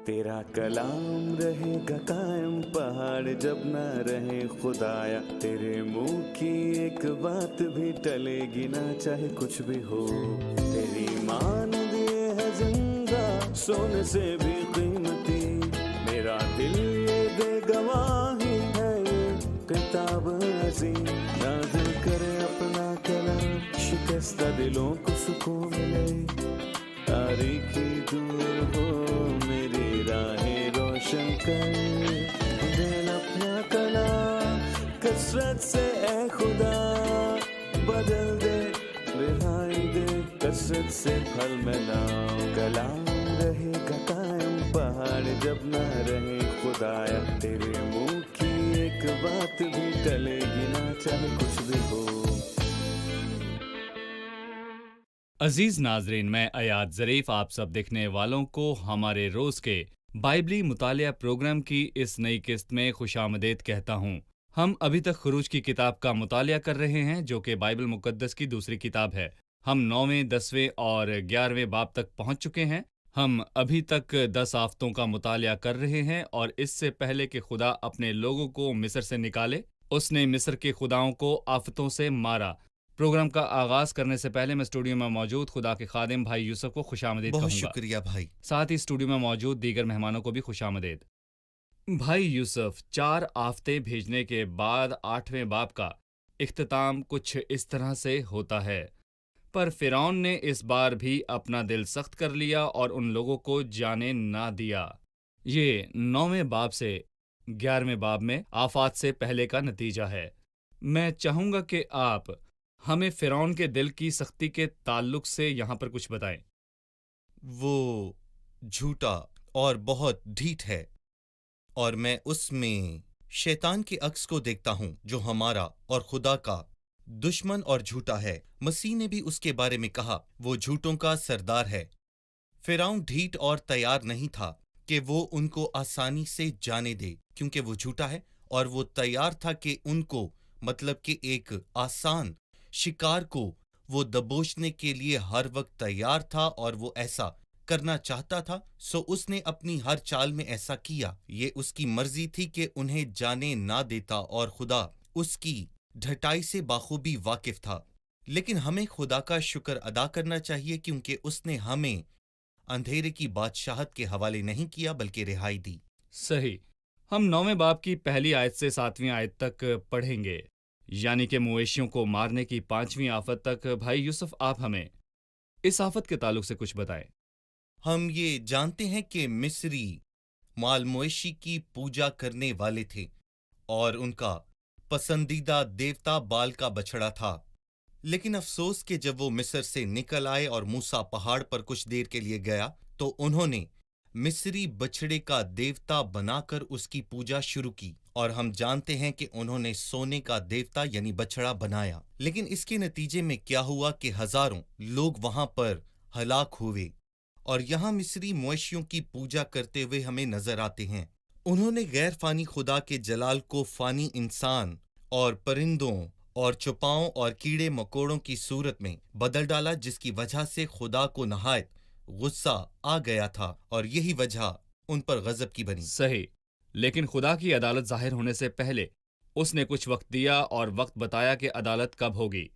तेरा कलाम रहेगा कायम पहाड़ जब ना रहे खुदाया, तेरे मुंह की एक बात भी टलेगी ना चाहे कुछ भी हो। तेरी मान दिए है जिंदा सोने से भी कीमती, मेरा दिल ये दे गवाही है ये किताब अज़ीम। नाज़िल करे अपना कलाम, शिकस्ता दिलों को सुकून मिले, तारीखी दूर हो मेरी राहें रोशन कर। दिल अपना कलाम कसरत से ए खुदा बदल दे, रिहाई दे कसरत से फल मिलाओ। कलाम रहेगा कायम पहाड़ जब ना रहे खुदाया, तेरे मुंह की एक बात भी टलेगी ना चाहे कुछ भी हो। अजीज नाजरीन, मैं अयाद ज़रीफ आप सब देखने वालों को हमारे रोज़ के बाइबली मुतालिया प्रोग्राम की इस नई किस्त में खुशामदीद कहता हूँ। हम अभी तक खुरूज की किताब का मुतालिया कर रहे हैं, जो कि बाइबल मुकद्दस की दूसरी किताब है। हम 9वें, 10वें और 11वें बाब तक पहुँच चुके हैं। हम अभी तक 10 आफ़तों का मुतालिया कर रहे हैं, और इससे पहले कि खुदा अपने लोगों को मिस्र से निकाले, उसने मिस्र के खुदाओं को आफ़तों से मारा। प्रोग्राम का आगाज करने से पहले मैं स्टूडियो में मौजूद खुदा के खादिम भाई यूसुफ को खुशामदीद बहुत कहूंगा। शुक्रिया भाई। साथ ही स्टूडियो में मौजूद दीगर मेहमानों को भी खुशामदीद। भाई यूसुफ, 4 आफ़तें भेजने के बाद 8वें बाब का इख्तिताम कुछ इस तरह से होता है। पर फिरौन ने इस बार भी अपना दिल सख्त कर लिया और उन लोगों को जाने ना दिया। ये 9वें बाब से 11वें बाब में आफात से पहले का नतीजा है। मैं चाहूंगा कि आप हमें फिरौन के दिल की सख्ती के ताल्लुक से यहाँ पर कुछ बताएं। वो झूठा और बहुत ढीठ है, और मैं उसमें शैतान के अक्स को देखता हूँ, जो हमारा और खुदा का दुश्मन और झूठा है। मसीह ने भी उसके बारे में कहा, वो झूठों का सरदार है। फिरौन ढीठ और तैयार नहीं था कि वो उनको आसानी से जाने दे, क्योंकि वो झूठा है, और वो तैयार था कि उनको, मतलब कि एक आसान शिकार को वो दबोचने के लिए हर वक्त तैयार था, और वो ऐसा करना चाहता था। सो उसने अपनी हर चाल में ऐसा किया। ये उसकी मर्जी थी कि उन्हें जाने ना देता, और खुदा उसकी ढटाई से बाखूबी वाकिफ था। लेकिन हमें खुदा का शुक्र अदा करना चाहिए, क्योंकि उसने हमें अंधेरे की बादशाहत के हवाले नहीं किया, बल्कि रिहाई दी। सही। हम 9वें बाब की पहली आयत से 7वीं आयत तक पढ़ेंगे, यानी कि मवेशियों को मारने की 5वीं आफत तक। भाई यूसुफ, आप हमें इस आफत के ताल्लुक से कुछ बताएं। हम ये जानते हैं कि मिस्री माल मवेशी की पूजा करने वाले थे, और उनका पसंदीदा देवता बाल का बछड़ा था। लेकिन अफसोस कि जब वो मिस्र से निकल आए और मूसा पहाड़ पर कुछ देर के लिए गया, तो उन्होंने मिस्री बछड़े का देवता बनाकर उसकी पूजा शुरू की। और हम जानते हैं कि उन्होंने सोने का देवता यानी बछड़ा बनाया। लेकिन इसके नतीजे में क्या हुआ कि हजारों लोग वहां पर हलाक हुए। और यहाँ मिस्री मवेशियों की पूजा करते हुए हमें नजर आते हैं। उन्होंने गैर फानी खुदा के जलाल को फानी इंसान और परिंदों और चुपाओं और कीड़े मकोड़ों की सूरत में बदल डाला, जिसकी वजह से खुदा को नहायत गुस्सा आ गया था, और यही वजह उन पर गजब की बनी। सही। लेकिन खुदा की अदालत जाहिर होने से पहले उसने कुछ वक्त दिया और वक्त बताया कि अदालत कब होगी,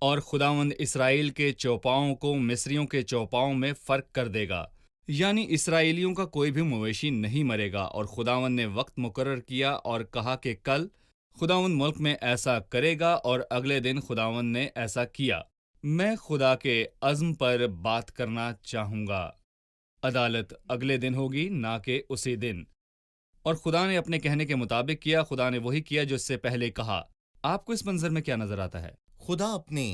और खुदावंद इसराइल के चौपाओं को मिस्रियों के चौपाओं में फर्क कर देगा। यानी इसराइलियों का कोई भी मवेशी नहीं मरेगा। और खुदावंद ने वक्त मुकर्रर किया और कहा कि कल खुदावंद मुल्क में ऐसा करेगा, और अगले दिन खुदावंद ने ऐसा किया। मैं खुदा के अज़्म पर बात करना चाहूँगा। अदालत अगले दिन होगी, ना कि उसी दिन। और खुदा ने अपने कहने के मुताबिक किया। खुदा ने वही किया जो इससे पहले कहा। आपको इस मंजर में क्या नजर आता है? खुदा अपने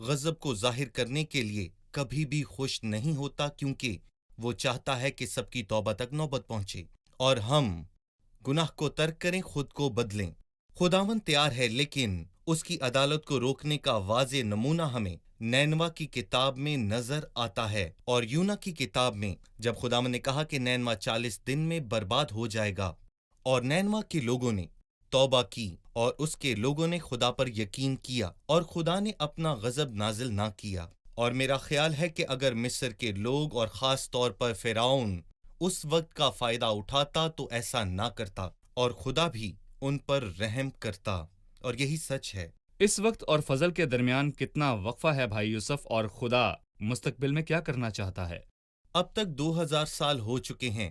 गजब को जाहिर करने के लिए कभी भी खुश नहीं होता, क्योंकि वो चाहता है कि सबकी तौबा तक नौबत पहुंचे और हम गुनाह को तर्क करें, खुद को बदलें। खुदावन तैयार है, लेकिन उसकी अदालत को रोकने का वाज़े नमूना हमें नैनवा की किताब में नजर आता है। और यूना की किताब में जब खुदावन ने कहा कि नैनवा 40 दिन में बर्बाद हो जाएगा, और नैनवा के लोगों ने तौबा की और उसके लोगों ने खुदा पर यकीन किया, और खुदा ने अपना गजब नाजिल ना किया। और मेरा ख्याल है कि अगर मिस्र के लोग और ख़ास तौर पर फ़िरौन اس وقت کا فائدہ اٹھاتا تو ایسا نہ کرتا، اور خدا بھی ان پر رحم کرتا، اور یہی سچ ہے۔ اس وقت اور فضل کے درمیان کتنا وقفہ ہے بھائی یوسف، اور خدا مستقبل میں کیا کرنا چاہتا ہے؟ اب تک 2000 سال ہو چکے ہیں،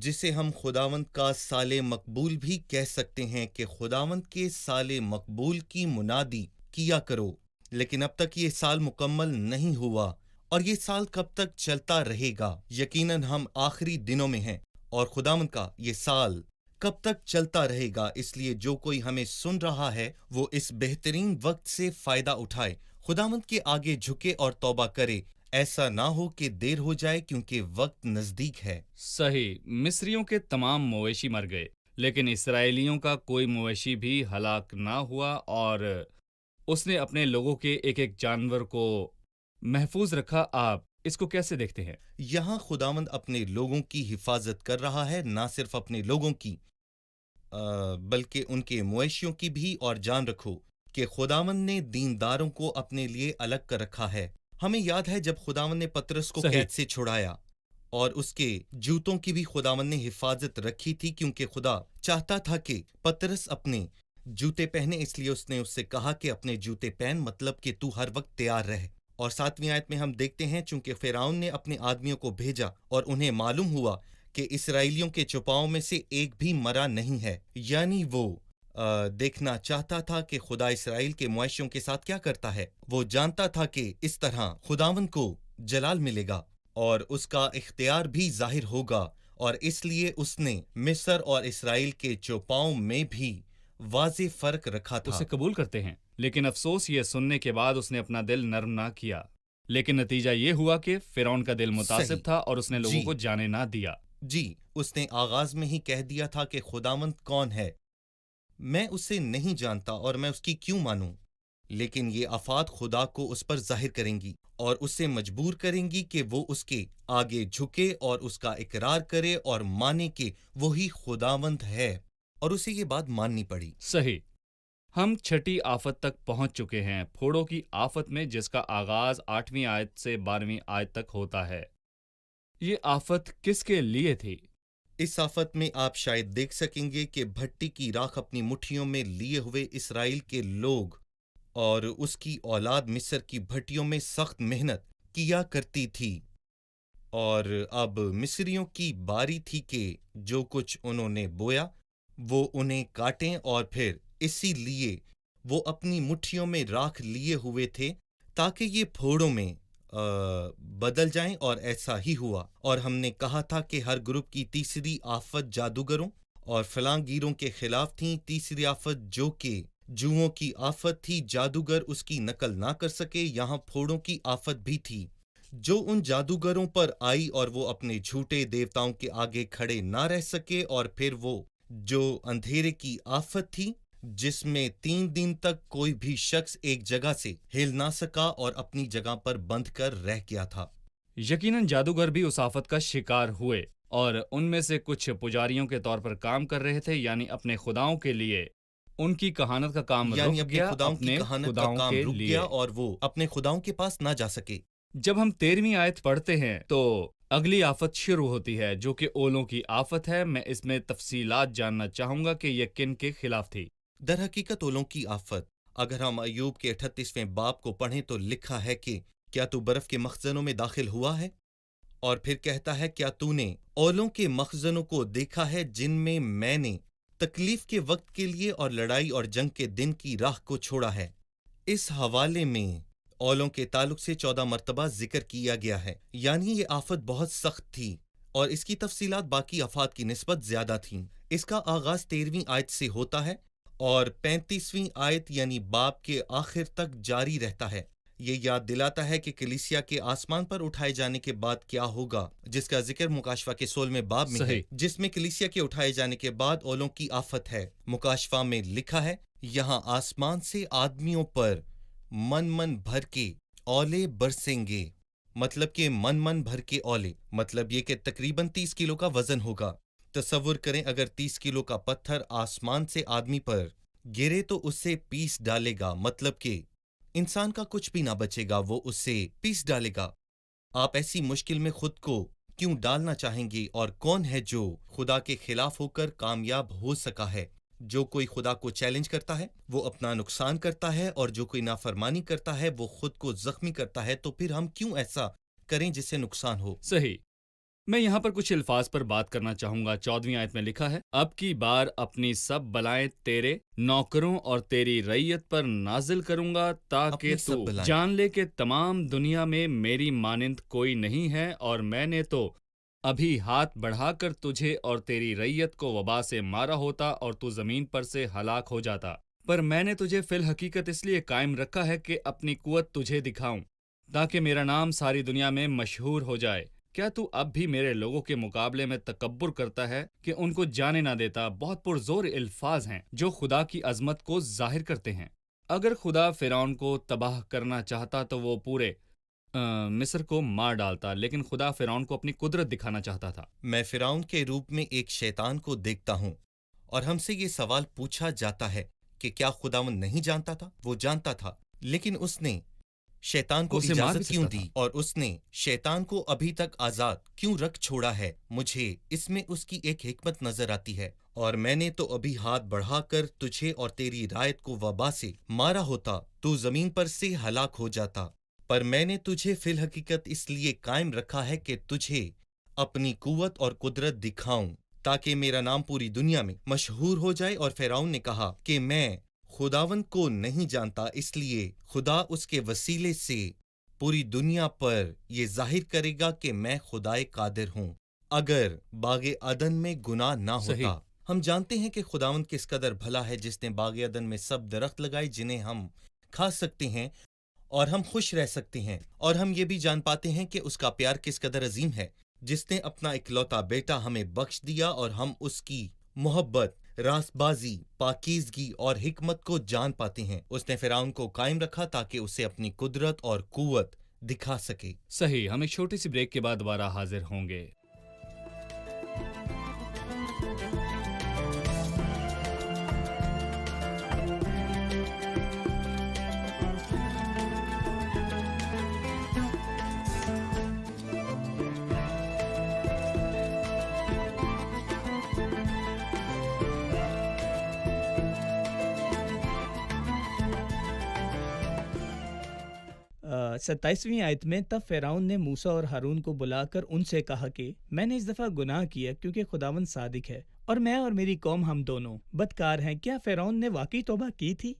جسے ہم خداوند کا سال مقبول بھی کہہ سکتے ہیں کہ خداوند کے سال مقبول کی منادی کیا کرو، لیکن اب تک یہ سال مکمل نہیں ہوا، اور یہ سال کب تک چلتا رہے گا؟ یقیناً ہم آخری دنوں میں ہیں، اور خداوند کا یہ سال کب تک چلتا رہے گا؟ اس لیے جو کوئی ہمیں سن رہا ہے وہ اس بہترین وقت سے فائدہ اٹھائے، خداوند کے آگے جھکے اور توبہ کرے، ایسا نہ ہو کہ دیر ہو جائے، کیونکہ وقت نزدیک ہے۔ صحیح، مصریوں کے تمام مویشی مر گئے، لیکن اسرائیلیوں کا کوئی مویشی بھی ہلاک نہ ہوا، اور اس نے اپنے لوگوں کے ایک ایک جانور کو محفوظ رکھا۔ آپ اس کو کیسے دیکھتے ہیں؟ یہاں خداوند اپنے لوگوں کی حفاظت کر رہا ہے، نہ صرف اپنے لوگوں کی بلکہ ان کے مویشیوں کی بھی، اور جان رکھو کہ خداوند نے دینداروں کو اپنے لیے الگ کر رکھا ہے۔ ہمیں یاد ہے جب خداوند نے پطرس کو صحیح۔ قید سے چھڑایا، اور اس کے جوتوں کی بھی خداوند نے حفاظت رکھی تھی، کیونکہ خدا چاہتا تھا کہ پطرس اپنے جوتے پہنے، اس لیے اس نے اس سے کہا کہ اپنے جوتے پہن، مطلب کہ تو ہر وقت تیار رہے۔ اور 7ویں آیت میں ہم دیکھتے ہیں چونکہ فرعون نے اپنے آدمیوں کو بھیجا اور انہیں معلوم ہوا کہ اسرائیلیوں کے چوپاؤں میں سے ایک بھی مرا نہیں ہے، یعنی وہ دیکھنا چاہتا تھا کہ خدا اسرائیل کے مویشیوں کے ساتھ کیا کرتا ہے۔ وہ جانتا تھا کہ اس طرح خداوند کو جلال ملے گا اور اس کا اختیار بھی ظاہر ہوگا، اور اس لیے اس نے مصر اور اسرائیل کے چوپاؤں میں بھی واضح فرق رکھا تھا۔ اسے قبول کرتے ہیں، لیکن افسوس یہ سننے کے بعد اس نے اپنا دل نرم نہ کیا، لیکن نتیجہ یہ ہوا کہ فرعون کا دل متاثر صحیح۔ تھا اور اس نے لوگوں جی کو جانے نہ دیا۔ جی، اس نے آغاز میں ہی کہہ دیا تھا کہ خداوند کون ہے، میں اسے نہیں جانتا اور میں اس کی کیوں مانوں؟ لیکن یہ آفات خدا کو اس پر ظاہر کریں گی اور اسے مجبور کریں گی کہ وہ اس کے آگے جھکے اور اس کا اقرار کرے اور مانے کہ وہی خداوند ہے، اور اسے یہ بات ماننی پڑی۔ صحیح، ہم 6 آفت تک پہنچ چکے ہیں، پھوڑوں کی آفت میں، جس کا آغاز 8ویں آیت سے 12ویں آیت تک ہوتا ہے۔ یہ آفت کس کے لیے تھی؟ اس آفت میں آپ شاید دیکھ سکیں گے کہ بھٹی کی راکھ اپنی مٹھیوں میں لیے ہوئے اسرائیل کے لوگ اور اس کی اولاد مصر کی بھٹیوں میں سخت محنت کیا کرتی تھی، اور اب مصریوں کی باری تھی کہ جو کچھ انہوں نے بویا وہ انہیں کاٹیں، اور پھر اسی لیے وہ اپنی مٹھیوں میں راکھ لیے ہوئے تھے تاکہ یہ پھوڑوں میں بدل جائیں، اور ایسا ہی ہوا۔ اور ہم نے کہا تھا کہ ہر گروپ کی تیسری آفت جادوگروں اور فلاں گیروں کے خلاف تھیں۔ تیسری آفت جو کہ جوؤں کی آفت تھی، جادوگر اس کی نقل نہ کر سکے۔ یہاں پھوڑوں کی آفت بھی تھی جو ان جادوگروں پر آئی، اور وہ اپنے جھوٹے دیوتاؤں کے آگے کھڑے نہ رہ سکے۔ اور پھر وہ جو اندھیرے کی آفت تھی، جس میں 3 دن تک کوئی بھی شخص ایک جگہ سے ہل نہ سکا اور اپنی جگہ پر بندھ کر رہ گیا تھا۔ یقیناً جادوگر بھی اس آفت کا شکار ہوئے، اور ان میں سے کچھ پجاریوں کے طور پر کام کر رہے تھے، یعنی اپنے خداؤں کے لیے۔ ان کی کہانت کا کام یعنی رک اپنے گیا، خداؤں کی اپنے کہانت کا خداؤں کام کے رک لیے۔ گیا اور وہ اپنے خداؤں کے پاس نہ جا سکے۔ جب ہم 13ویں آیت پڑھتے ہیں تو اگلی آفت شروع ہوتی ہے، جو کہ اولوں کی آفت ہے۔ میں اس میں تفصیلات جاننا چاہوں گا کہ یہ کن کے خلاف تھی۔ در حقیقت اولوں کی آفت، اگر ہم ایوب کے 38ویں باب کو پڑھیں تو لکھا ہے کہ کیا تو برف کے مخزنوں میں داخل ہوا ہے؟ اور پھر کہتا ہے کیا تو نے اولوں کے مخزنوں کو دیکھا ہے جن میں نے تکلیف کے وقت کے لیے اور لڑائی اور جنگ کے دن کی راہ کو چھوڑا ہے۔ اس حوالے میں اولوں کے تعلق سے 14 مرتبہ ذکر کیا گیا ہے، یعنی یہ آفت بہت سخت تھی اور اس کی تفصیلات باقی آفات کی نسبت زیادہ تھیں۔ اس کا آغاز 13ویں آیت سے ہوتا ہے اور 35ویں آیت یعنی باب کے آخر تک جاری رہتا ہے۔ یہ یاد دلاتا ہے کہ کلیسیا کے آسمان پر اٹھائے جانے کے بعد کیا ہوگا، جس کا ذکر مکاشفہ کے 16ویں باب میں ہے، صحیح۔ جس میں کلیسیا کے اٹھائے جانے کے بعد اولوں کی آفت ہے۔ مکاشفہ میں لکھا ہے، یہاں آسمان سے آدمیوں پر من بھر کے اولے برسیں گے، مطلب کہ من بھر کے اولے، مطلب یہ کہ تقریباً 30 کلو کا وزن ہوگا۔ تصور کریں اگر 30 کلو کا پتھر آسمان سے آدمی پر گرے تو اسے پیس ڈالے گا، مطلب کہ انسان کا کچھ بھی نہ بچے گا، وہ اسے پیس ڈالے گا۔ آپ ایسی مشکل میں خود کو क्यों डालना चाहेंगे और कौन है जो खुदा के खिलाफ होकर कामयाब हो सका है। जो कोई खुदा को चैलेंज करता है वो अपना नुकसान करता है, और जो कोई नाफरमानी करता है वो खुद को जख्मी करता है। तो फिर हम क्यों ऐसा करें जिससे नुकसान हो। सही। मैं यहाँ पर कुछ अल्फाज पर बात करना चाहूंगा। 14वीं आयत में लिखा है, अब की बार अपनी सब बलाएं तेरे नौकरों और तेरी रैयत पर नाजिल करूंगा, ताकि अपनी सब तू बलाएं। जान ले कि तमाम दुनिया में मेरी मानिंद कोई नहीं है, और मैंने तो अभी हाथ बढ़ाकर तुझे और तेरी रैयत को वबा से मारा होता और तू जमीन पर से हलाक हो जाता। पर मैंने तुझे फिल हकीकत इसलिए कायम रखा है कि अपनी कुव्वत तुझे दिखाऊं, ताकि मेरा नाम सारी दुनिया में मशहूर हो जाए। क्या तू अब भी मेरे लोगों के मुकाबले में तकब्बुर करता है कि उनको जाने ना देता? बहुत पुरजोर अल्फाज हैं जो खुदा की अजमत को जाहिर करते हैं। अगर खुदा फिरौन को तबाह करना चाहता तो वो पूरे मिस्र को मार डालता, लेकिन खुदा फिरौन को अपनी कुदरत दिखाना चाहता था। मैं फिरौन के रूप में एक शैतान को देखता हूँ, और हमसे ये सवाल पूछा जाता है कि क्या खुदावंद नहीं जानता था? वो जानता था, लेकिन उसने शैतान को उसे मार इजाजत भी क्यों सकता दी, था। और उसने शैतान को अभी तक आजाद क्यों रख छोड़ा है? मुझे इसमें उसकी एक हिकमत नजर आती है। और मैंने तो अभी हाथ बढ़ाकर तुझे और तेरी रायत को वबा से मारा होता, तू जमीन पर से हलाक हो जाता। पर मैंने तुझे फिल हकीकत इसलिए कायम रखा है कि तुझे अपनी कुव्वत और कुदरत दिखाऊं, ताकि मेरा नाम पूरी दुनिया में मशहूर हो जाए। और फिरौन ने कहा कि मैं खुदावंद को नहीं जानता, इसलिए खुदा उसके वसीले से पूरी दुनिया पर ये जाहिर करेगा कि मैं खुदाए कादिर हूँ। अगर बागे अदन में गुनाह ना सही। होता। हम जानते हैं कि खुदावंद किस कदर भला है, जिसने बागे अदन में सब दरख्त लगाए जिन्हें हम खा सकते हैं और हम खुश रह सकते हैं। और हम ये भी जान पाते हैं कि उसका प्यार किस कदर अजीम है, जिसने अपना इकलौता बेटा हमें बख्श दिया, और हम उसकी मोहब्बत, रासबाजी, पाकीज़गी और हिकमत को जान पाते हैं। उसने फिरौन को कायम रखा ताकि उसे अपनी कुदरत और कुव्वत दिखा सके। सही। हम एक छोटी सी ब्रेक के बाद दोबारा हाजिर होंगे। सत्ताईसवीं आयत में, तब फिरौन ने मूसा और हारून को बुलाकर उनसे कहा कि मैंने इस दफा गुनाह किया, क्योंकि खुदावंद सादिक है और मैं और मेरी कौम हम दोनों बदकार हैं। क्या फिरौन ने वाकई तौबा की थी?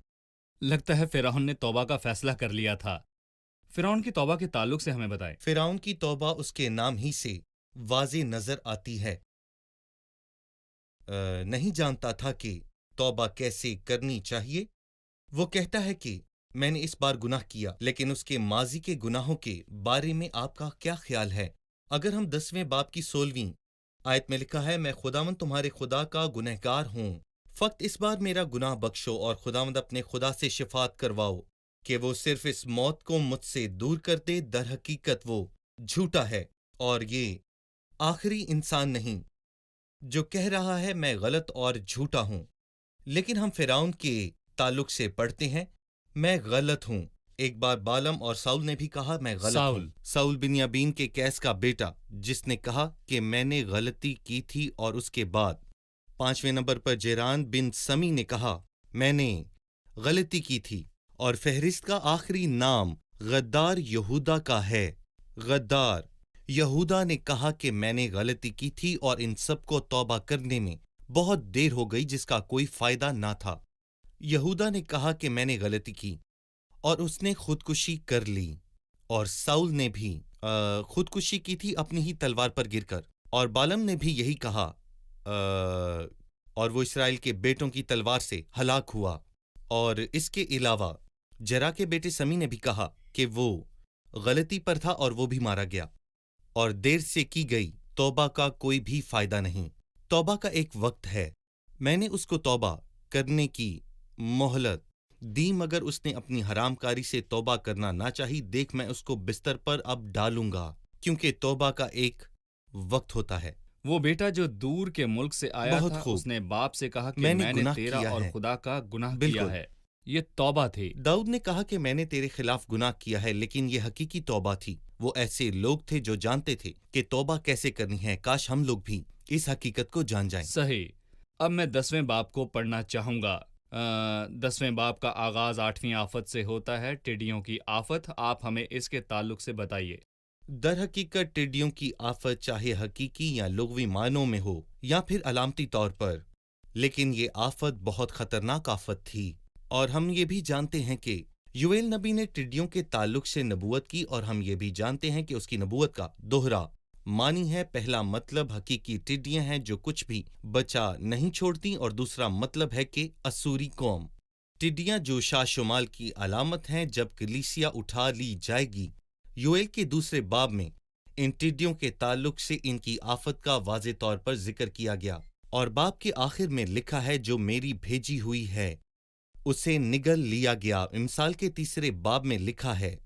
लगता है फिरौन ने तौबा का फैसला कर लिया था। फिरौन की तौबा के ताल्लुक से हमें बताएं। फिरौन की तौबा उसके नाम ही से वाज़े नजर आती है। नहीं जानता था कि तौबा कैसे करनी चाहिए। वो कहता है कि मैंने इस बार गुनाह किया, लेकिन उसके माजी के गुनाहों के बारे में आपका क्या ख्याल है? अगर हम 10वें बाब की 16वीं आयत में लिखा है, मैं खुदावंद तुम्हारे खुदा का गुनहगार हूँ, फक्त इस बार मेरा गुनाह बख्शो। और खुदावंद अपने खुदा से शिफात करवाओ कि वो सिर्फ इस मौत को मुझसे दूर कर दे। दर हकीकत वो झूठा है और ये आखिरी इंसान नहीं जो कह रहा है मैं गलत और झूठा हूँ। लेकिन हम फिरौन के ताल्लुक से पढ़ते हैं, मैं गलत हूँ। एक बार बालम और साउल ने भी कहा मैं गलत हूँ। साउल बिन्यामीन के कैस का बेटा, जिसने कहा कि मैंने गलती की थी। और उसके बाद 5वें नंबर पर जेरान बिन समी ने कहा मैंने गलती की थी। और फहरिस्त का आखिरी नाम गद्दार यहूदा का है। गद्दार यहूदा ने कहा कि मैंने गलती की थी और इन सब को तौबा करने में बहुत देर हो गई, जिसका कोई फायदा ना था। यहूदा ने कहा कि मैंने गलती की और उसने खुदकुशी कर ली। और साउल ने भी खुदकुशी की थी अपनी ही तलवार पर गिरकर। और बालम ने भी यही कहा और वो इस्राएल के बेटों की तलवार से हलाक हुआ। और इसके अलावा जरा के बेटे समी ने भी कहा कि वो गलती पर था और वो भी मारा गया। और देर से की गई तौबा का कोई भी फायदा नहीं। तौबा का एक वक्त है। मैंने उसको तौबा करने की मोहलत दी, मगर उसने अपनी हरामकारी से तौबा करना ना चाही। देख मैं उसको बिस्तर पर अब डालूंगा, क्योंकि तौबा का एक वक्त होता है। वो बेटा जो दूर के मुल्क से आया बहुत था, खूब। उसने बाप से कहा कि मैंने मैंने गुनाह तेरा किया और है। खुदा का गुनाह किया बिल्कुल। है। ये तौबा थी। दाऊद ने कहा कि मैंने तेरे खिलाफ गुनाह किया है, लेकिन ये हकीकी तौबा थी। वो ऐसे लोग थे जो जानते थे कि तौबा कैसे करनी है। काश हम लोग भी इस हकीकत को जान जाएं। सही। अब मैं 10वें बाब को पढ़ना चाहूँगा। 10वें बाब का आगाज़ 8वीं आफत से होता है, टिड्डियों की आफत। आप हमें इसके ताल्लुक से बताइए। दर हकीकत टिड्डियों की आफत चाहे हकीकी या लुग़वी मानों में हो या फिर अलामती तौर पर, लेकिन ये आफत बहुत खतरनाक आफत थी। और हम ये भी जानते हैं कि यूएल नबी ने टिड्डियों के ताल्लुक से नबूवत की, और हम ये भी जानते हैं कि उसकी नबूवत का दोहरा मानी है। पहला मतलब हकीकी टिड्डियां हैं जो कुछ भी बचा नहीं छोड़ती, और दूसरा मतलब है कि असूरी कौम। टिड्डियां जो शाशुमाल की अलामत हैं जब कलीसिया उठा ली जाएगी। यूएल के दूसरे बाब में इन टिड्डियों के ताल्लुक से इनकी आफत का वाज़े तौर पर जिक्र किया गया, और बाब के आखिर में लिखा है जो मेरी भेजी हुई है उसे निगल लिया गया। मिसाल के तीसरे बाब में लिखा है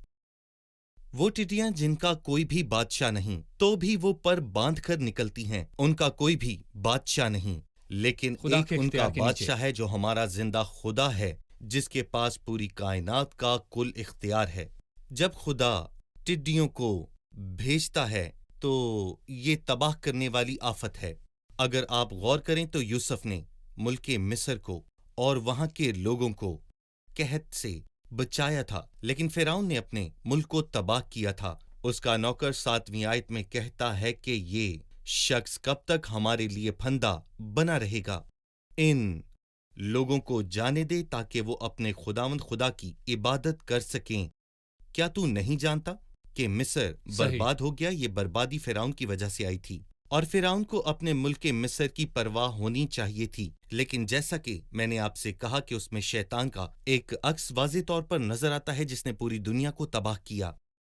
वो टिड्डियां जिनका कोई भी बादशाह नहीं, तो भी वो पर बांध कर निकलती हैं। उनका कोई भी बादशाह नहीं, लेकिन खुदा एक के उनका इख्तियार के नीचे। बादशाह है जो हमारा जिंदा खुदा है, जिसके पास पूरी कायनात का कुल इख्तियार है। जब खुदा टिड्डियों को भेजता है तो ये तबाह करने वाली आफत है। अगर आप गौर करें तो यूसुफ ने मुल्के मिस्र को और वहां के लोगों को कहत से बचाया था, लेकिन फिरौन ने अपने मुल्क को तबाह किया था। उसका नौकर 7वीं आयत में कहता है कि ये शख्स कब तक हमारे लिए फंदा बना रहेगा। इन लोगों को जाने दे ताकि वो अपने खुदावंद खुदा की इबादत कर सकें। क्या तू नहीं जानता कि मिस्र बर्बाद हो गया? ये बर्बादी फिरौन की वजह से आई थी, और फिरौन को अपने मुल्क मिस्र की परवाह होनी चाहिए थी। लेकिन जैसा कि मैंने आपसे कहा कि उसमें शैतान का एक अक्स वाज़े तौर पर नजर आता है जिसने पूरी दुनिया को तबाह किया।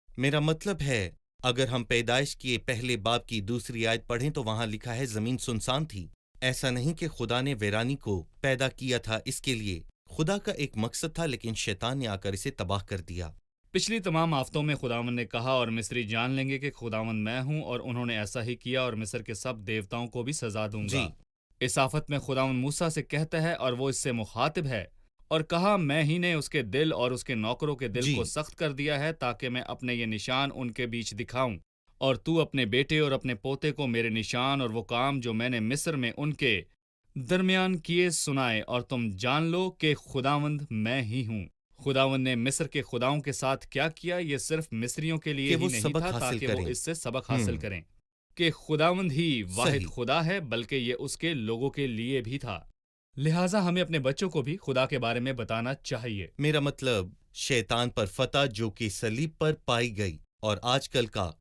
मेरा मतलब है, अगर हम पैदाइश के पहले बाब की दूसरी आयत पढ़ें तो वहां लिखा है जमीन सुनसान थी। ऐसा नहीं कि खुदा ने वीरानी को पैदा किया था, इसके लिए खुदा का एक मकसद था, लेकिन शैतान ने आकर इसे तबाह कर दिया। पिछली तमाम आफतों में खुदावंद ने कहा और मिस्री जान लेंगे कि खुदावंद मैं हूं, और उन्होंने ऐसा ही किया, और मिस्र के सब देवताओं को भी सजा दूंगा। जी। इस आफत में खुदावंद मूसा से कहता है और वो इससे मुखातिब है, और कहा मैं ही ने उसके दिल और उसके नौकरों के दिल जी। को सख्त कर दिया है ताकि मैं अपने ये निशान उनके बीच दिखाऊं, और तू अपने बेटे और अपने पोते को मेरे निशान और वो काम जो मैंने मिस्र में उनके दरमियान किए सुनाए, और तुम जान लो कि खुदावंद मैं ही हूँ। खुदावंद ने मिस्र के खुदाओं के साथ क्या किया, ये सिर्फ मिस्रियों के लिए कि ही वो नहीं सबक था हासिल ताकि वो करें। इससे सबक हासिल हम्म। करें कि खुदावंद ही वाहिद सही। खुदा है, बल्कि ये उसके लोगों के लिए भी था। लिहाजा हमें अपने बच्चों को भी खुदा के बारे में बताना चाहिए। मेरा मतलब शैतान पर फतह जो कि सलीब पर पाई गई, और आजकल का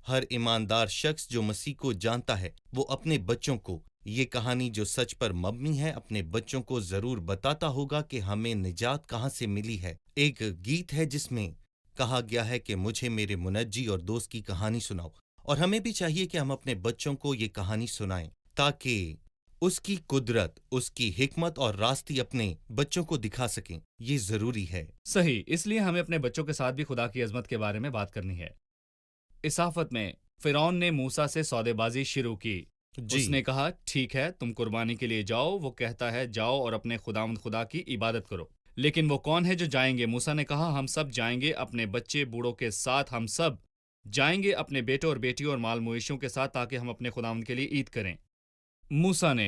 हर ईमानदार शख्स जो मसीह को जानता है वो अपने बच्चों को ये कहानी जो सच पर मबनी है अपने बच्चों को जरूर बताता होगा कि हमें निजात कहाँ से मिली है। एक गीत है जिसमें कहा गया है कि मुझे मेरे मुनज्जी और दोस्त की कहानी सुनाओ, और हमें भी चाहिए कि हम अपने बच्चों को ये कहानी सुनाएं ताकि उसकी कुदरत, उसकी हिकमत और रास्ती अपने बच्चों को दिखा सकें। ये जरूरी है। सही, इसलिए हमें अपने बच्चों के साथ भी खुदा की अजमत के बारे में बात करनी है। इस आफत में फिरौन ने मूसा से सौदेबाजी शुरू की। जी। उसने कहा ठीक है, तुम कुर्बानी के लिए जाओ। वो कहता है जाओ और अपने खुदावंद खुदा की इबादत करो। लेकिन वो कौन है जो जाएंगे? मूसा ने कहा हम सब जाएंगे, अपने बच्चे बूढ़ों के साथ हम सब जाएंगे, अपने बेटों और बेटियों और माल मवेशियों के साथ, ताकि हम अपने खुदावंद के लिए ईद करें। मूसा ने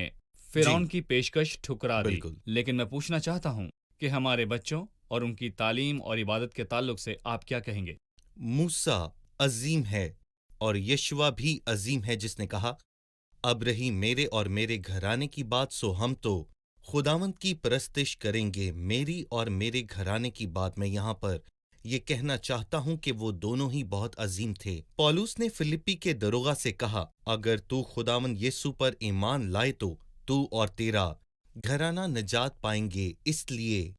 फिरौन की पेशकश ठुकरा दी। बिल्कुल। लेकिन मैं पूछना चाहता हूँ कि हमारे बच्चों और उनकी तालीम और इबादत के ताल्लुक से आप क्या कहेंगे? मूसा अजीम है और यशवा भी अजीम है, जिसने कहा अब रही मेरे और मेरे घराने की बात, सो हम तो खुदावंद की परस्तिश करेंगे। मेरी और मेरे घराने की बात मैं यहाँ पर ये कहना चाहता हूँ कि वो दोनों ही बहुत अजीम थे। पौलुस ने फिलिप्पी के दरोगा से कहा अगर तू खुदावंद यीशु पर ईमान लाए तो तू और तेरा घराना निजात पाएंगे। इसलिए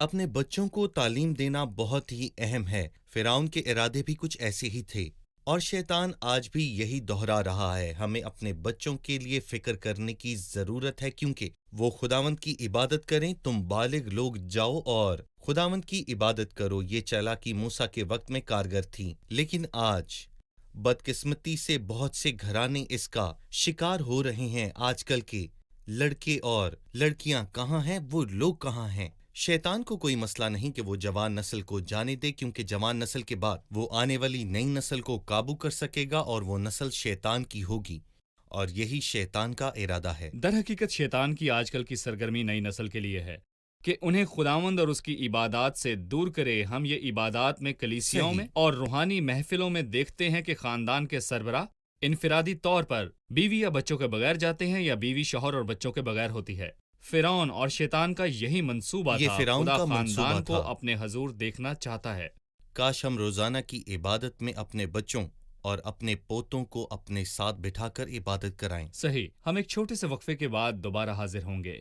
अपने बच्चों को तालीम देना बहुत ही अहम है। फिरौन के इरादे भी कुछ ऐसे ही थे और शैतान आज भी यही दोहरा रहा है। हमें अपने बच्चों के लिए फिक्र करने की जरूरत है, क्योंकि वो खुदावंद की इबादत करें। तुम बालिग लोग जाओ और खुदावंद की इबादत करो। ये चालाकी मूसा के वक्त में कारगर थी, लेकिन आज बदकिस्मती से बहुत से घराने इसका शिकार हो रहे हैं। आजकल के लड़के और लड़कियां कहाँ हैं? वो लोग कहाँ हैं? شیطان کو کوئی مسئلہ نہیں کہ وہ جوان نسل کو جانے دے، کیونکہ جوان نسل کے بعد وہ آنے والی نئی نسل کو قابو کر سکے گا اور وہ نسل شیطان کی ہوگی، اور یہی شیطان کا ارادہ ہے۔ در حقیقت شیطان کی آج کل کی سرگرمی نئی نسل کے لیے ہے کہ انہیں خداوند اور اس کی عبادات سے دور کرے۔ ہم یہ عبادات میں، کلیسیاؤں میں اور روحانی محفلوں میں دیکھتے ہیں کہ خاندان کے سربراہ انفرادی طور پر بیوی یا بچوں کے بغیر جاتے ہیں یا بیوی شوہر اور بچوں کے بغیر ہوتی ہے۔ فرعون اور شیطان کا یہی منصوبہ یہ تھا۔ فرعون خدا کا منصوبہ خاندان کو تھا۔ اپنے حضور دیکھنا چاہتا ہے۔ کاش ہم روزانہ کی عبادت میں اپنے بچوں اور اپنے پوتوں کو اپنے ساتھ بٹھا کر عبادت کرائیں۔ صحیح، ہم ایک چھوٹے سے وقفے کے بعد دوبارہ حاضر ہوں گے۔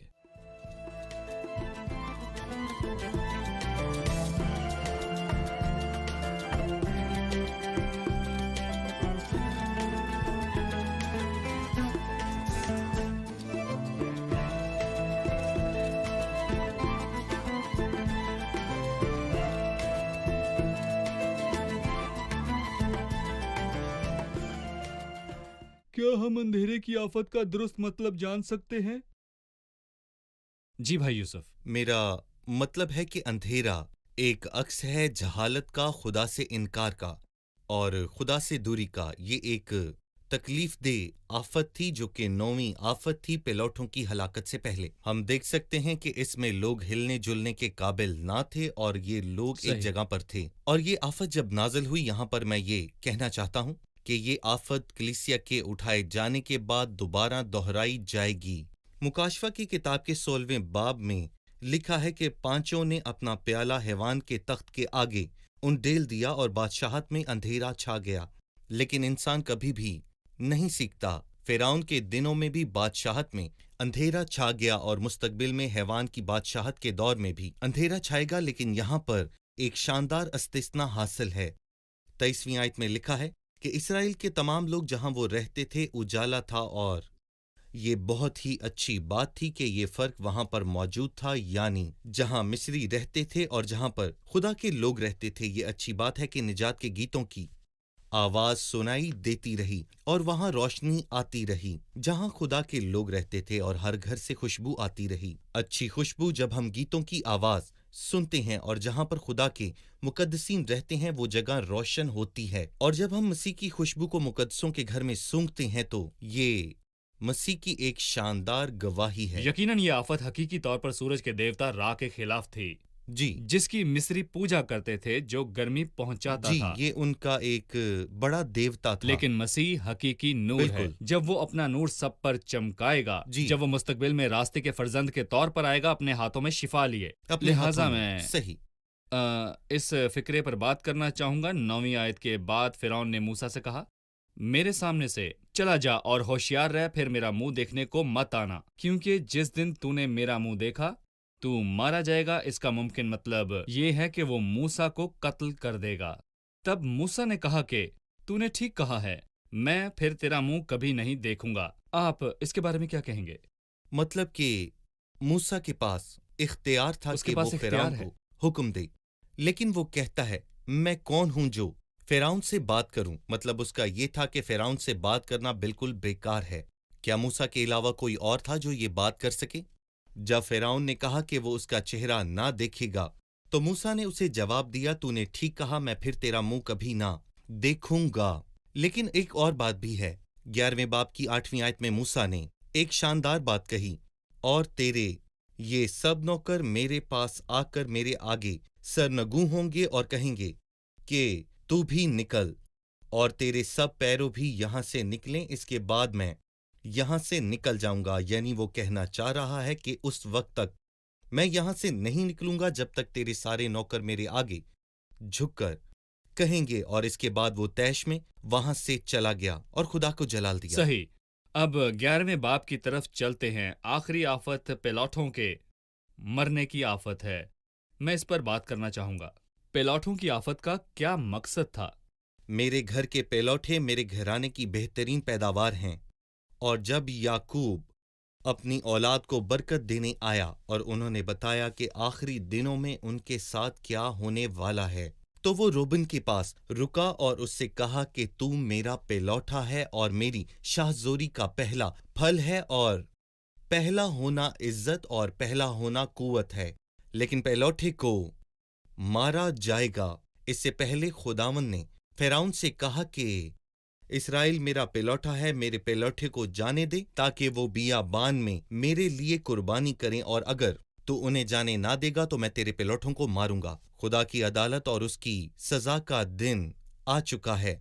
کیا ہم اندھیرے کی آفت کا درست مطلب جان سکتے ہیں؟ جی بھائی یوسف۔ میرا مطلب ہے کہ اندھیرا ایک عکس ہے جہالت کا، خدا سے انکار کا اور خدا سے دوری کا۔ یہ ایک تکلیف دہ آفت تھی جو کہ 9ویں آفت تھی پیلوٹوں کی ہلاکت سے پہلے۔ ہم دیکھ سکتے ہیں کہ اس میں لوگ ہلنے جلنے کے قابل نہ تھے اور یہ لوگ ایک صحیح۔ جگہ پر تھے۔ اور یہ آفت جب نازل ہوئی، یہاں پر میں یہ کہنا چاہتا ہوں کہ یہ آفت کلیسیا کے اٹھائے جانے کے بعد دوبارہ دہرائی جائے گی۔ مکاشفہ کی کتاب کے 16ویں باب میں لکھا ہے کہ پانچوں نے اپنا پیالہ حیوان کے تخت کے آگے انڈیل دیا اور بادشاہت میں اندھیرا چھا گیا۔ لیکن انسان کبھی بھی نہیں سیکھتا۔ فرعون کے دنوں میں بھی بادشاہت میں اندھیرا چھا گیا اور مستقبل میں حیوان کی بادشاہت کے دور میں بھی اندھیرا چھائے گا، لیکن یہاں پر ایک شاندار استثنا حاصل ہے۔ 23ویں آیت میں لکھا ہے کہ اسرائیل کے تمام لوگ جہاں وہ رہتے تھے اجالا تھا، اور یہ بہت ہی اچھی بات تھی کہ یہ فرق وہاں پر موجود تھا، یعنی جہاں مصری رہتے تھے اور جہاں پر خدا کے لوگ رہتے تھے۔ یہ اچھی بات ہے کہ نجات کے گیتوں کی آواز سنائی دیتی رہی اور وہاں روشنی آتی رہی جہاں خدا کے لوگ رہتے تھے، اور ہر گھر سے خوشبو آتی رہی، اچھی خوشبو۔ جب ہم گیتوں کی آواز سنتے ہیں اور جہاں پر خدا کے مقدسین رہتے ہیں وہ جگہ روشن ہوتی ہے، اور جب ہم مسیح کی خوشبو کو مقدسوں کے گھر میں سونگھتے ہیں تو یہ مسیح کی ایک شاندار گواہی ہے۔ یقیناً یہ آفت حقیقی طور پر سورج کے دیوتا را کے خلاف تھی، جی جس کی مصری پوجا کرتے تھے، جو گرمی پہنچاتا جی، تھا۔ یہ ان کا ایک بڑا دیوتا تھا۔ لیکن مسیح حقیقی نور ہے۔ بالکل۔ جب وہ اپنا نور سب پر چمکائے گا، جی۔ جب وہ مستقبل میں راستے کے فرزند کے طور پر آئے گا، اپنے ہاتھوں میں شفا لیے۔ اپنے لہٰذا ہاتھوں میں صحیح اس فکرے پر بات کرنا چاہوں گا۔ 9ویں آیت کے بعد فرعون نے موسیٰ سے کہا، میرے سامنے سے چلا جا اور ہوشیار رہ، پھر میرا منہ دیکھنے کو مت آنا، کیونکہ جس دن تو نے میرا منہ دیکھا تو مارا جائے گا۔ اس کا ممکن مطلب یہ ہے کہ وہ موسیٰ کو قتل کر دے گا۔ تب موسیٰ نے کہا کہ تو نے ٹھیک کہا ہے، میں پھر تیرا منہ کبھی نہیں دیکھوں گا۔ آپ اس کے بارے میں کیا کہیں گے؟ مطلب کہ موسیٰ کے پاس اختیار تھا اس کے کہ پاس وہ اختیار فرعون ہے۔ کو حکم دے، لیکن وہ کہتا ہے میں کون ہوں جو فرعون سے بات کروں؟ مطلب اس کا یہ تھا کہ فرعون سے بات کرنا بالکل بیکار ہے۔ کیا موسیٰ کے علاوہ کوئی اور تھا جو یہ بات کر سکے؟ جب فرعون نے کہا کہ وہ اس کا چہرہ نہ دیکھے گا تو موسیٰ نے اسے جواب دیا، تو نے ٹھیک کہا، میں پھر تیرا منہ کبھی نہ دیکھوں گا۔ لیکن ایک اور بات بھی ہے۔ 11ویں باب کی 8ویں آیت میں موسیٰ نے ایک شاندار بات کہی، اور تیرے یہ سب نوکر میرے پاس آ کر میرے آگے سرنگوں ہوں گے اور کہیں گے کہ تو بھی نکل، اور تیرے سب پیروں بھی یہاں سے نکلیں، اس کے بعد میں یہاں سے نکل جاؤں گا۔ یعنی وہ کہنا چاہ رہا ہے کہ اس وقت تک میں یہاں سے نہیں نکلوں گا جب تک تیرے سارے نوکر میرے آگے جھک کر کہیں گے، اور اس کے بعد وہ طیش میں وہاں سے چلا گیا اور خدا کو جلال دیا۔ صحیح۔ اب 11ویں باب کی طرف چلتے ہیں۔ آخری آفت پیلوٹوں کے مرنے کی آفت ہے۔ میں اس پر بات کرنا چاہوں گا۔ پیلوٹوں کی آفت کا کیا مقصد تھا؟ میرے گھر کے پیلوٹے میرے گھرانے کی بہترین پیداوار ہیں، اور جب یعقوب اپنی اولاد کو برکت دینے آیا اور انہوں نے بتایا کہ آخری دنوں میں ان کے ساتھ کیا ہونے والا ہے، تو وہ روبن کے پاس رکا اور اس سے کہا کہ تو میرا پیلوٹا ہے اور میری شاہ زوری کا پہلا پھل ہے، اور پہلا ہونا عزت اور پہلا ہونا قوت ہے۔ لیکن پیلوٹے کو مارا جائے گا۔ اس سے پہلے خداوند نے فرعون سے کہا کہ اسرائیل میرا پیلوٹا ہے، میرے پیلوٹے کو جانے دے تاکہ وہ بیابان میں میرے لیے قربانی کریں، اور اگر تو انہیں جانے نہ دے گا تو میں تیرے پیلوٹوں کو ماروں گا۔ خدا کی عدالت اور اس کی سزا کا دن آ چکا ہے۔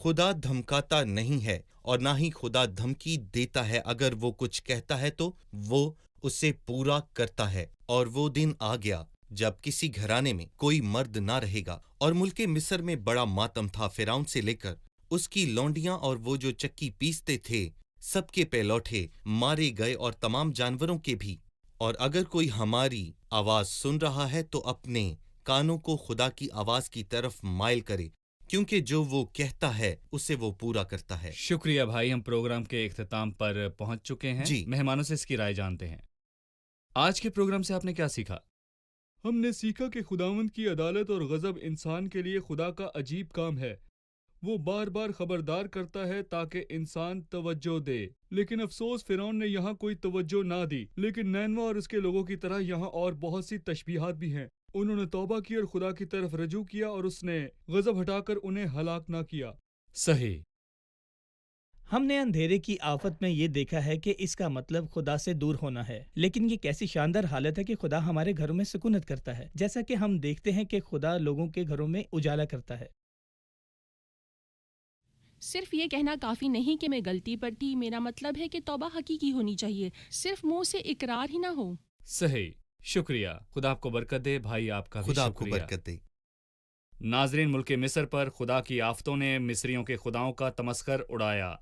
خدا دھمکاتا نہیں ہے اور نہ ہی خدا دھمکی دیتا ہے۔ اگر وہ کچھ کہتا ہے تو وہ اسے پورا کرتا ہے، اور وہ دن آ گیا جب کسی گھرانے میں کوئی مرد نہ رہے گا۔ اور ملک مصر میں بڑا ماتم تھا، فرعون سے لے کر اس کی لونڈیاں اور وہ جو چکی پیستے تھے، سب کے پیلوٹے مارے گئے اور تمام جانوروں کے بھی۔ اور اگر کوئی ہماری آواز سن رہا ہے تو اپنے کانوں کو خدا کی آواز کی طرف مائل کرے، کیونکہ جو وہ کہتا ہے اسے وہ پورا کرتا ہے۔ شکریہ بھائی، ہم پروگرام کے اختتام پر پہنچ چکے ہیں۔ جی۔ مہمانوں سے اس کی رائے جانتے ہیں۔ آج کے پروگرام سے آپ نے کیا سیکھا؟ ہم نے سیکھا کہ خداوند کی عدالت اور غضب انسان کے لیے خدا کا عجیب کام ہے۔ وہ بار بار خبردار کرتا ہے تاکہ انسان توجہ دے، لیکن افسوس فرعون نے یہاں کوئی توجہ نہ دی۔ لیکن نینوہ اور اس کے لوگوں کی طرح یہاں اور بہت سی تشبیہات بھی ہیں۔ انہوں نے توبہ کی اور خدا کی طرف رجوع کیا، اور اس نے غضب ہٹا کر انہیں ہلاک نہ کیا۔ صحیح۔ ہم نے اندھیرے کی آفت میں یہ دیکھا ہے کہ اس کا مطلب خدا سے دور ہونا ہے، لیکن یہ کیسی شاندار حالت ہے کہ خدا ہمارے گھروں میں سکونت کرتا ہے، جیسا کہ ہم دیکھتے ہیں کہ خدا لوگوں کے گھروں میں اجالا کرتا ہے۔ صرف یہ کہنا کافی نہیں کہ میں غلطی پر تھی، میرا مطلب ہے کہ توبہ حقیقی ہونی چاہیے، صرف منہ سے اقرار ہی نہ ہو۔ صحیح، شکریہ۔ خدا آپ کو برکت دے بھائی، آپ کا بھی خدا آپ کو شکریہ۔ برکت دے۔ ناظرین، ملک مصر پر خدا کی آفتوں نے مصریوں کے خداؤں کا تمسخر اڑایا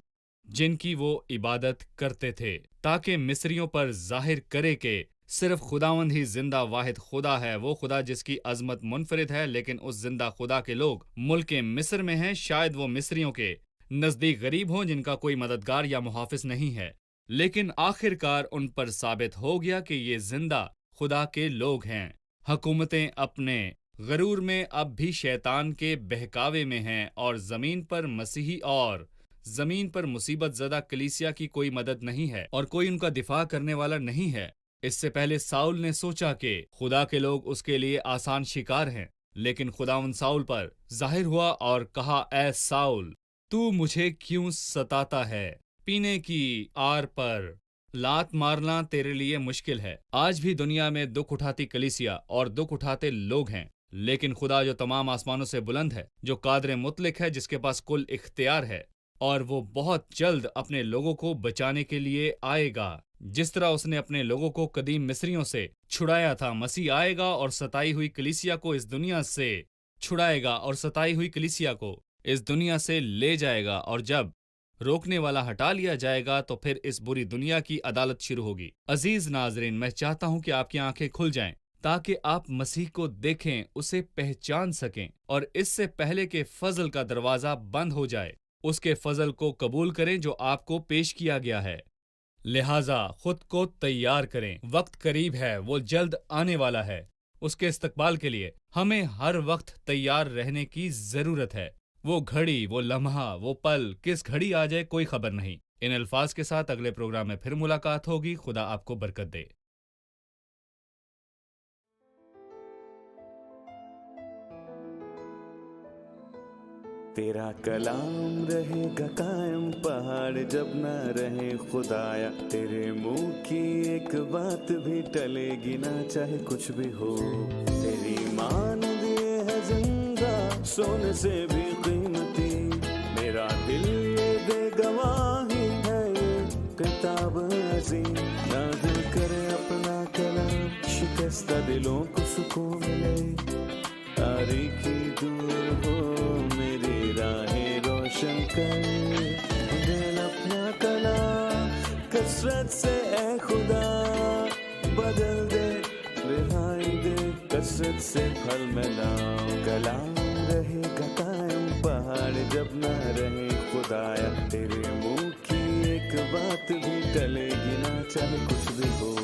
جن کی وہ عبادت کرتے تھے، تاکہ مصریوں پر ظاہر کرے کہ صرف خداوند ہی زندہ واحد خدا ہے، وہ خدا جس کی عظمت منفرد ہے۔ لیکن اس زندہ خدا کے لوگ ملک مصر میں ہیں، شاید وہ مصریوں کے نزدیک غریب ہوں جن کا کوئی مددگار یا محافظ نہیں ہے، لیکن آخر کار ان پر ثابت ہو گیا کہ یہ زندہ خدا کے لوگ ہیں۔ حکومتیں اپنے غرور میں اب بھی شیطان کے بہکاوے میں ہیں، اور زمین پر مصیبت زدہ کلیسیا کی کوئی مدد نہیں ہے اور کوئی ان کا دفاع کرنے والا نہیں ہے۔ اس سے پہلے ساؤل نے سوچا کہ خدا کے لوگ اس کے لیے آسان شکار ہیں، لیکن خداوند ساؤل پر ظاہر ہوا اور کہا، اے ساؤل، تو مجھے کیوں ستاتا ہے؟ پینے کی آر پر لات مارنا تیرے لیے مشکل ہے۔ آج بھی دنیا میں دکھ اٹھاتی کلیسیا اور دکھ اٹھاتے لوگ ہیں، لیکن خدا جو تمام آسمانوں سے بلند ہے، جو قادر مطلق ہے، جس کے پاس کل اختیار ہے، اور وہ بہت جلد اپنے لوگوں کو بچانے کے لیے آئے گا، جس طرح اس نے اپنے لوگوں کو قدیم مصریوں سے چھڑایا تھا۔ مسیح آئے گا اور ستائی ہوئی کلیسیا کو اس دنیا سے چھڑائے گا اور ستائی ہوئی کلیسیا کو اس دنیا سے لے جائے گا، اور جب روکنے والا ہٹا لیا جائے گا تو پھر اس بری دنیا کی عدالت شروع ہوگی۔ عزیز ناظرین، میں چاہتا ہوں کہ آپ کی آنکھیں کھل جائیں تاکہ آپ مسیح کو دیکھیں، اسے پہچان سکیں، اور اس سے پہلے کہ فضل کا دروازہ بند ہو جائے، اس کے فضل کو قبول کریں جو آپ کو پیش کیا گیا ہے۔ لہٰذا خود کو تیار کریں، وقت قریب ہے، وہ جلد آنے والا ہے۔ اس کے استقبال کے لیے ہمیں ہر وقت تیار رہنے کی ضرورت ہے۔ وہ گھڑی، وہ لمحہ، وہ پل کس گھڑی آ جائے کوئی خبر نہیں۔ ان الفاظ کے ساتھ اگلے پروگرام میں پھر ملاقات ہوگی۔ خدا آپ کو برکت دے۔ تیرا کلام رہے گا قائم، پہاڑ جب نہ رہے خدایا، تیرے منہ کی ایک بات بھی ٹلے گی نہ، چاہے کچھ بھی ہو۔ تیری مان دیے ہے زندہ، سونے سے بھی قیمتی، میرا دل یہ دے گواہی ہے، یہ کتاب عظیم نازل کرے اپنا کلام، شکستہ دلوں کو سکون ملے، تاریکی دور ہو میری راہیں روشن کر، دل اپنا کلام کثرت سے اے خدا بدل دے، رہائی دے کثرت سے پھل ملاؤ۔ کلام رہے گا قائم، پہاڑ جب نہ رہے خدایا، تیرے منہ کی ایک بات بھی ٹلے گی نہ، چاہے کچھ بھی ہو۔